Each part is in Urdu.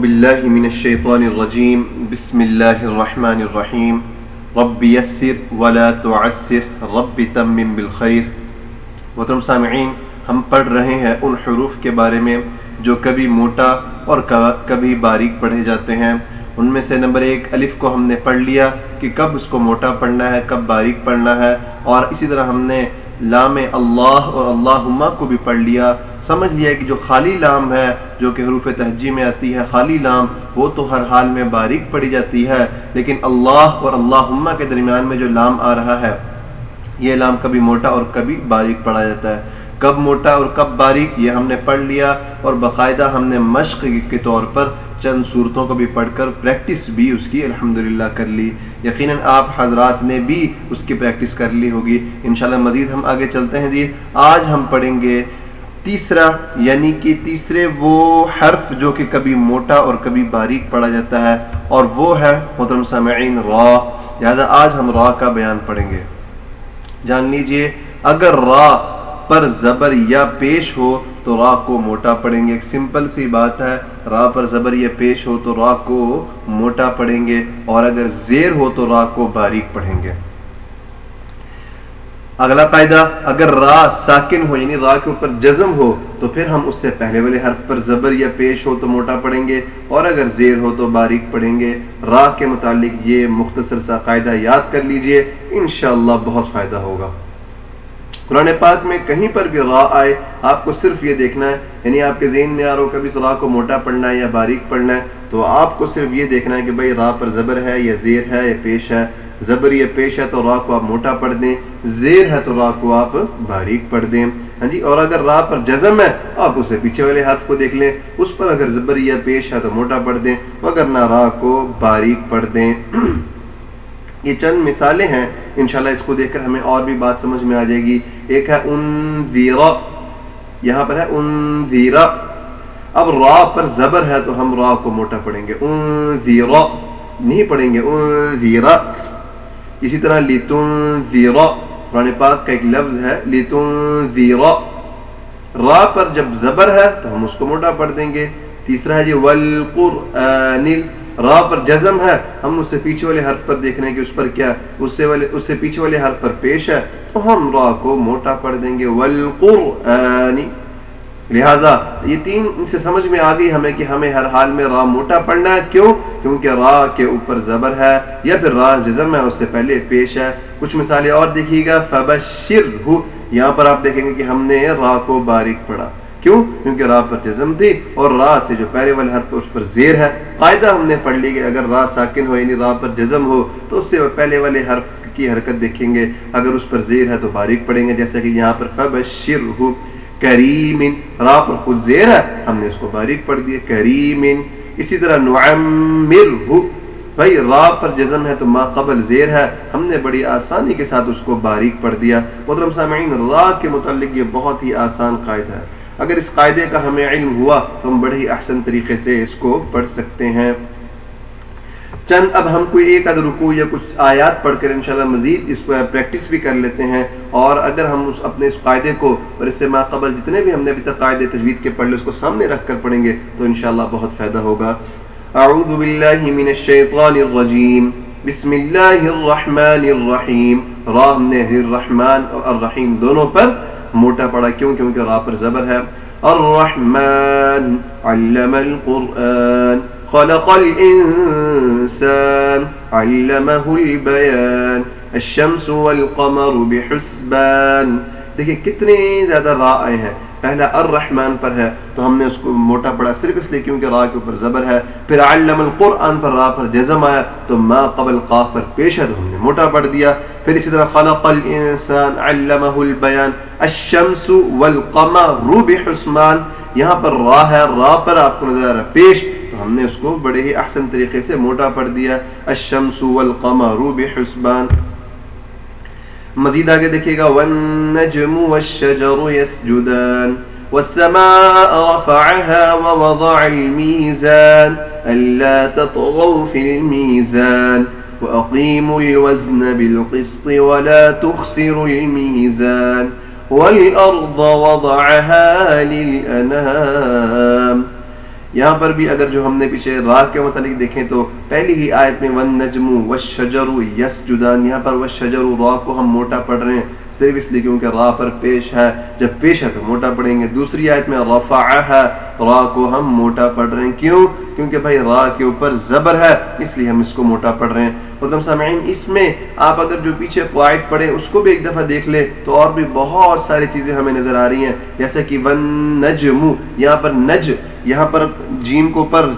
باللہ من الشیطان الرجیم بسم اللہ الرحمن الرحیم رب یسر ولا تعسر رب تمم بالخیر۔ محترم سامعین، ہم پڑھ رہے ہیں ان حروف کے بارے میں جو کبھی موٹا اور کبھی باریک پڑھے جاتے ہیں۔ ان میں سے نمبر 1 الف کو ہم نے پڑھ لیا کہ کب اس کو موٹا پڑھنا ہے، کب باریک پڑھنا ہے، اور اسی طرح ہم نے لام اللہ اور اللہم کو بھی پڑھ لیا۔ سمجھ لیا کہ جو خالی لام ہے جو کہ حروف تہجی میں آتی ہے، خالی لام، وہ تو ہر حال میں باریک پڑھی جاتی ہے، لیکن اللہ اور اللہم کے درمیان میں جو لام آ رہا ہے یہ لام کبھی موٹا اور کبھی باریک پڑھا جاتا ہے۔ کب موٹا اور کب باریک یہ ہم نے پڑھ لیا، اور باقاعدہ ہم نے مشق کے طور پر چند صورتوں کو بھی پڑھ کر پریکٹس بھی اس کی الحمدللہ کر لی۔ یقیناً آپ حضرات نے بھی اس کی پریکٹس کر لی ہوگی۔ انشاءاللہ مزید ہم آگے چلتے ہیں۔ آج ہم پڑھیں گے تیسرا، یعنی کہ تیسرے وہ حرف جو کہ کبھی موٹا اور کبھی باریک پڑھا جاتا ہے، اور وہ ہے محترم سامعین را۔ لہذا آج ہم را کا بیان پڑھیں گے۔ جان لیجئے، اگر را پر زبر یا پیش ہو تو را کو موٹا پڑھیں گے۔ ایک سمپل سی بات ہے، را پر زبر یا پیش ہو تو را کو موٹا پڑھیں گے، اور اگر زیر ہو تو را کو باریک پڑھیں گے۔ اگلا قاعدہ، اگر را ساکن ہو یعنی را کے اوپر جزم ہو تو پھر ہم اس سے پہلے والے حرف پر زبر یا پیش ہو تو موٹا پڑھیں گے، اور اگر زیر ہو تو باریک پڑھیں گے۔ را کے متعلق یہ مختصر سا قاعدہ یاد کر لیجئے، انشاءاللہ بہت فائدہ ہوگا۔ قرآن پاک میں کہیں پر بھی را آئے، آپ کو صرف یہ دیکھنا ہے، یعنی آپ کے ذہن میں آ رہا ہو کبھی اس را کو موٹا پڑھنا ہے یا باریک پڑھنا ہے، تو آپ کو صرف یہ دیکھنا ہے کہ بھئی را پر زبر ہے یا زیر ہے یا پیش ہے۔ زبر یا پیش ہے تو را کو آپ موٹا پڑھ دیں، زیر ہے تو را کو آپ باریک پڑھ دیں۔ ہاں جی، اور اگر را پر جزم ہے آپ اسے پیچھے والے حرف کو دیکھ لیں، اس پر اگر زبر یا پیش ہے تو موٹا پڑھ دیں، وگرنہ را کو باریک پڑھ دیں۔ یہ چند مثالیں ہیں، انشاءاللہ اس کو دیکھ کر ہمیں اور بھی بات سمجھ میں آ جائے گی۔ ایک ہے انذیرا، یہاں پر ہے انذیرا، اب را پر زبر ہے تو ہم را کو موٹا پڑھیں گے، انذیرا نہیں پڑھیں گے، انذیرا۔ اسی طرح لتنذیرا، قرآن پاک کا ایک لفظ ہے لتنذیرا، را پر جب زبر ہے تو ہم اس کو موٹا پڑھ دیں گے۔ تیسرا ہے والقرآن، را پر جزم ہے، ہم اس سے پیچھے والے حرف پر دیکھ رہے ہیں کہ اس پر کیا، اس سے پیچھے والے حرف پر پیش ہے تو ہم را کو موٹا پڑھ دیں گے، والقرآن۔ لہٰذا یہ تین ان سے سمجھ میں آ گئی ہمیں کہ ہمیں ہر حال میں را موٹا پڑھنا ہے۔ کیوں؟ کیونکہ را کے اوپر زبر ہے یا پھر را جزم ہے، اس سے پہلے پیش ہے۔ کچھ مثالیں اور دیکھیے گا، فبشرہ، یہاں پر آپ دیکھیں گے کہ ہم نے را کو باریک پڑھا۔ کیوں؟ کیونکہ را پر جزم تھی اور را سے جو پہلے والے حرف اس پر زیر ہے۔ قاعدہ ہم نے پڑھ لی کہ اگر را ساکن ہو یعنی را پر جزم ہو تو اس سے پہلے والے حرف کی حرکت دیکھیں گے، اگر اس پر زیر ہے تو باریک پڑھیں گے، جیسا کہ یہاں پر فبشرہ کریم، را پر خود زیر ہے، ہم نے اس کو باریک پڑھ دیا، کریم۔ اسی طرح نعمرہ، بھائی را پر جزم ہے تو ما قبل زیر ہے، ہم نے بڑی آسانی کے ساتھ اس کو باریک پڑھ دیا۔ محترم سامعین، را کے متعلق یہ بہت ہی آسان قاعدہ ہے، اگر اس قاعدے کا ہمیں علم ہوا تو ہم بڑے ہی احسن طریقے سے اس کو پڑھ سکتے ہیں۔ چند اب ہم کوئی ایک آدھ رکوع یا کچھ آیات پڑھ کر انشاءاللہ مزید اس کو پریکٹس بھی کر لیتے ہیں، اور اگر ہم اپنے اس قاعدے کو اور اس سے ما قبل جتنے بھی ہم نے ابھی تک قاعدے تجوید کے پڑھ لے اس کو سامنے رکھ کر پڑھیں گے تو انشاءاللہ بہت فائدہ ہوگا۔ اعوذ باللہ من الشیطان الرجیم، بسم اللہ الرحمن الرحیم۔ را ہم نے الرحمن اور الرحیم دونوں پر موٹا پڑھا، کیوں؟ کیونکہ را پر زبر ہے۔ الرحمن علم القرآن، خلق الانسان علمہ البیان، الشمس والقمر بحسبان۔ دیکھیں کتنے زیادہ را آئے ہیں۔ پہلا الرحمن پر ہے تو ہم نے اس کو موٹا پڑھا صرف اس لیے کیونکہ را کے اوپر زبر ہے۔ پھر علم القرآن پر را پر جزم آیا تو ما قبل قاف پر پیش ہے تو ہم نے موٹا پڑھ دیا۔ پھر اسی طرح خلق الانسان علمہ البیان، الشمس والقمر بحسبان، یہاں پر را ہے، را پر آپ کو نظر آ رہا ہے پیش، تو ہم نے اس کو بڑے ہی احسن طریقے سے موٹا پڑھ دیا، الشمس والقمر بحسبان۔ مزید آگے دیکھیے گا، والنجم والشجر يسجدان، والسماء رفعها ووضع الميزان ألا تطغوا في الميزان وأقيموا الوزن بالقسط ولا تخسروا الميزان والأرض وضعها للأنام۔ یہاں پر بھی اگر جو ہم نے پیچھے را کے متعلق دیکھیں تو پہلی ہی آیت میں والنجم والشجر یسجدان، یہاں پر والشجر را کو ہم موٹا پڑھ رہے ہیں صرف اس لیے کیونکہ را پر پیش ہے، جب پیش ہے تو موٹا پڑھیں گے۔ دوسری آیت میں رفعها، را کو ہم موٹا پڑھ رہے ہیں، کیوں؟ کیونکہ بھائی را کے اوپر زبر ہے اس لیے ہم اس کو موٹا پڑھ رہے ہیں۔ محترم سامعین، اس میں آپ اگر جو پیچھے قواعد پڑھیں اس کو بھی ایک دفعہ دیکھ لیں تو اور بھی بہت ساری چیزیں ہمیں نظر آ رہی ہیں، جیسے کہ والنجم، یہاں پر نج، یہاں پر جیم کو پر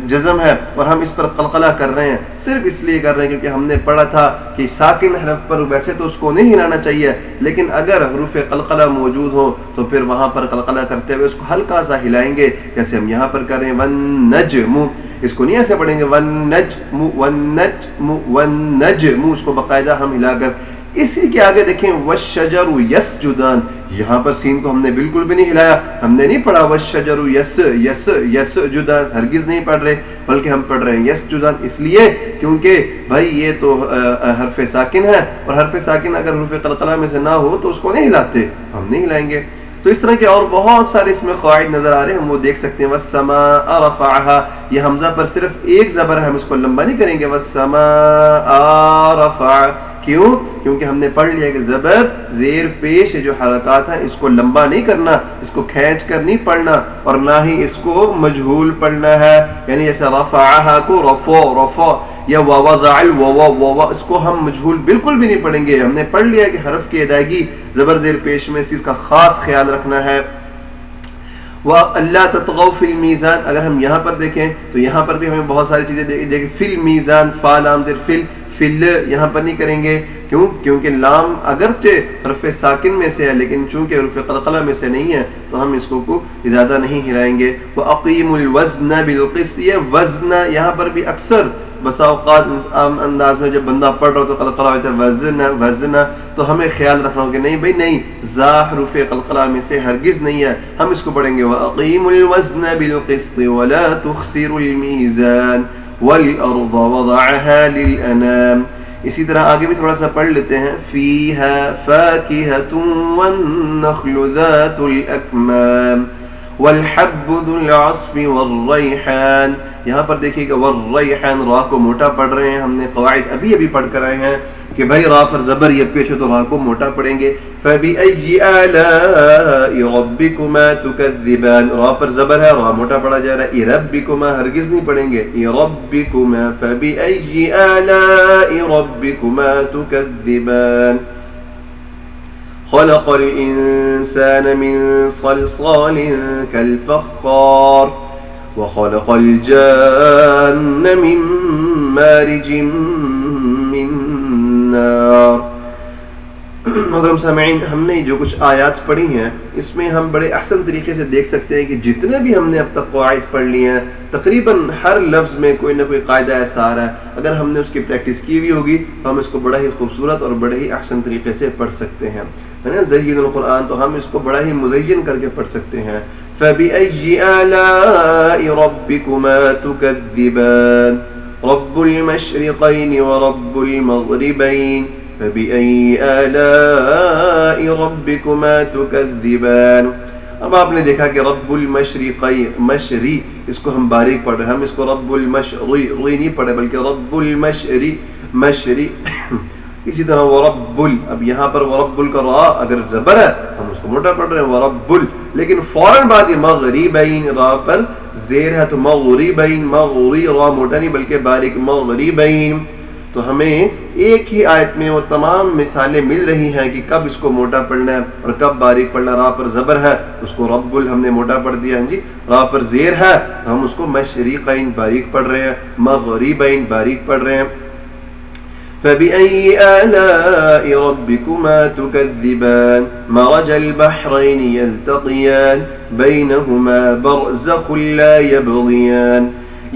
جزم ہے اور ہم اس پر قلقلہ کر رہے ہیں، صرف اس لیے کر رہے ہیں کیونکہ ہم نے پڑھا تھا کہ ساکن حرف پر ویسے تو اس کو نہیں ہلانا چاہیے، لیکن اگر حروف قلقلہ موجود ہو تو پھر وہاں پر قلقلہ کرتے ہوئے اس کو ہلکا سا ہلائیں گے، جیسے ہم یہاں پر کر رہے ہیں والنجم، اس کو نہیں ایسے پڑھیں گے والنجم والنجم والنجم، اس کو باقاعدہ ہم ہلا کر۔ اسی کے آگے دیکھیں والشجر یسجدان، یہاں پر سین کو ہم نے بالکل بھی نہیں ہلایا، ہم نے نہیں پڑھا والشجر یسجدان، ہرگز نہیں پڑھ رہے، بلکہ ہم پڑھ رہے ہیں یسجدان، اس لیے کیونکہ بھائی یہ تو حرف ساکن ہے، اور حرف ساکن اگر حروف قلقلہ میں سے نہ ہو تو اس کو نہیں ہلاتے، ہم نہیں ہلائیں گے۔ تو اس طرح کے اور بہت سارے اس میں قواعد نظر آ رہے ہیں، ہم وہ دیکھ سکتے ہیں۔ والسماء رفعها، یہ حمزہ پر صرف ایک زبر ہے، ہم اس کو لمبا نہیں کریں گے، والسماء رفع، کیوں؟ کیونکہ ہم نے پڑھ لیا کہ زبر زیر پیش جو حرکات ہیں اس کو لمبا نہیں کرنا، اس کو کھینچ کر نہیں پڑھنا، اور نہ ہی اس کو مجہول پڑھنا ہے، یعنی جیسے رفعها کو رفع یا ووضع الووا، اس کو ہم مجہول بالکل بھی نہیں پڑھیں گے، ہم نے پڑھ لیا کہ حرف کی ادائیگی زبر زیر پیش میں اس چیز کا خاص خیال رکھنا ہے۔ وَأَلَّا تَطْغَوْا فِي الْمِيزَانِ، اگر ہم یہاں پر دیکھیں تو یہاں پر بھی ہمیں بہت ساری چیزیں دیکھیں، فی المیزان، فا لام زیر فل یہاں پر نہیں کریں گے، کیوں؟ کیونکہ لام اگرچہ حرف ساکن میں سے ہے لیکن چونکہ حروف قلقلہ میں سے نہیں ہے تو ہم اس کو زیادہ نہیں ہلائیں گے۔ وَأَقِيمُوا الْوَزْنَ بِالْقِسْطِ، یہ وزن یہاں پر بھی اکثر بسا اوقات عام انداز میں جب بندہ پڑھ رہا ہو تو قلقلہ ہوتا ہے وزن، تو ہمیں خیال رکھنا ہو کہ نہیں بھائی نہیں، زا حروف قلقلہ میں سے ہرگز نہیں ہے، ہم اس کو پڑھیں گے وَأَقِيمُوا الْوَزْنَ بِالْقِسْطِ وَلَا تُخْسِرُوا الْمِيزَانَ وَالْأَرْضَ وَضَعَهَا لِلْأَنَامِ۔ اسی طرح آگے بھی تھوڑا سا پڑھ لیتے ہیں، فِيهَا فَاكِهَةٌ وَالنَّخْلُ ذَاتُ الْأَكْمَامِ وَالْحَبُّ ذُو الْعَصْفِ وَالرَّيْحَانِ، یہاں پر دیکھیے کہ والریحان، را کو موٹا پڑھ رہے ہیں، ہم نے قواعد ابھی پڑھ کر آئے ہیں کہ بھائی را پر زبر یا پیش ہو تو را کو موٹا پڑھیں گے۔ فَبِأَيِّ آلَاءِ رَبِّكُمَا تُكَذِّبَانِ، را پر زبر ہے، را موٹا پڑھا جا رہا ہے، رَبِّكُمَا ہرگز نہیں پڑھیں گے، رَبِّكُمَا، فَبِأَيِّ آلَاءِ رَبِّكُمَا تُكَذِّبَانِ۔ خَلَقَ الْإِنسَانَ مِنْ صَلْصَالٍ كَالْفَخَّارِ وَخَلَقَ الْجَانَّ مِنْ مَارِجٍ مِنْ نَارٍ۔ محترم سامعین، ہم نے جو کچھ آیات پڑھی ہیں اس میں ہم بڑے احسن طریقے سے دیکھ سکتے ہیں کہ جتنے بھی ہم نے اب تک قواعد پڑھ لی ہیں تقریباً ہر لفظ میں کوئی نہ کوئی قاعدہ ایسا آ رہا ہے، اگر ہم نے اس کی پریکٹس کی ہوئی ہوگی تو ہم اس کو بڑا ہی خوبصورت اور بڑے ہی احسن طریقے سے پڑھ سکتے ہیں، ہے نا؟ زین القرآن، تو ہم اس کو بڑا ہی مزین کر کے پڑھ سکتے ہیں۔ فَبِأَيِّ آلَاءِ رَبِّكُمَا تُكَذِّبَانِ رَبُّ الْمَشْرِقَيْنِ وَرَبُّ الْمَغْرِبَيْنِ فَبِأَيِّ آلَاءِ رَبِّكُمَا تُكَذِّبَانِ۔ اب آپ نے دیکھا کہ رب المشرقین، مشری اس کو ہم باریک پڑھ رہے ہیں، ہم اس کو رب المشری نہیں پڑھے بلکہ رب المشری، مشری۔ اسی طرح ورب اب یہاں پر ورب کا را اگر زبر ہے ہم اس کو موٹا پڑھ رہے ہیں ورب، لیکن فوراً بعد یہ مغربین، را پر زیر ہے تو مغربین، مغری، را موٹا نہیں بلکہ باریک، مغربین۔ تو ہمیں ایک ہی آیت میں وہ تمام مثالیں مل رہی ہیں کہ کب اس کو موٹا پڑھنا ہے اور کب باریک پڑھنا۔ را پر زبر ہے اس کو رب ہم نے موٹا پڑھ دیا، جی۔ را پر زیر ہے تو ہم اس کو مشرقین باریک پڑھ رہے ہیں، مغربین باریک پڑھ رہے ہیں۔ فَبِأَيِّ آلَاءِ رَبِّكُمَا تُكَذِّبَانِ مَرَجَ الْبَحْرَيْنِ يَلْتَقِيَانِ بَيْنَهُمَا بَرْزَخٌ لَا يَبْغِيَانِ۔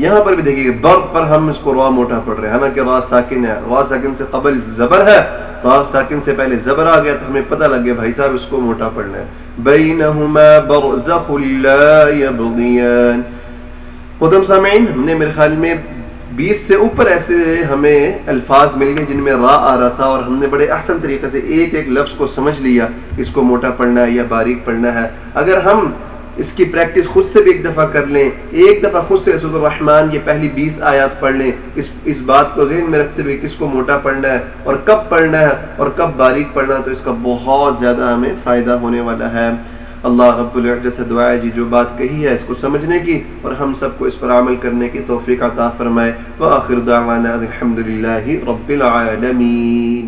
یہاں پر بھی دیکھیے کہ بر پر ہم اس کو را موٹا پڑھ رہے ہیں، حالانکہ را ساکن ہے، را ساکن سے قبل زبر ہے، را ساکن سے پہلے زبر آ گیا تو ہمیں پتہ لگ گیا بھائی صاحب اس کو موٹا پڑھنا ہے۔ بَيْنَهُمَا بَرْزَخٌ لَا يَبْغِيَانِ۔ محترم سامعین، ہم نے میرے خیال میں 20 سے اوپر ایسے ہمیں الفاظ مل گئے جن میں را آ رہا تھا، اور ہم نے بڑے احسن طریقے سے ایک ایک لفظ کو سمجھ لیا اس کو موٹا پڑھنا ہے یا باریک پڑھنا ہے۔ اگر ہم اس کی پریکٹس خود سے بھی ایک دفعہ کر لیں، ایک دفعہ خود سے سورۃ الرحمن یہ پہلی 20 آیات پڑھ لیں، اس بات کو ذہن میں رکھتے ہوئے کس کو موٹا پڑھنا ہے اور کب پڑھنا ہے اور کب باریک پڑھنا ہے، تو اس کا بہت زیادہ ہمیں فائدہ ہونے والا ہے۔ اللہ رب العزت سے دعا ہے جو بات کہی ہے اس کو سمجھنے کی اور ہم سب کو اس پر عمل کرنے کی توفیق عطا فرمائے۔ وآخر دعوانا الحمدللہ رب العالمین۔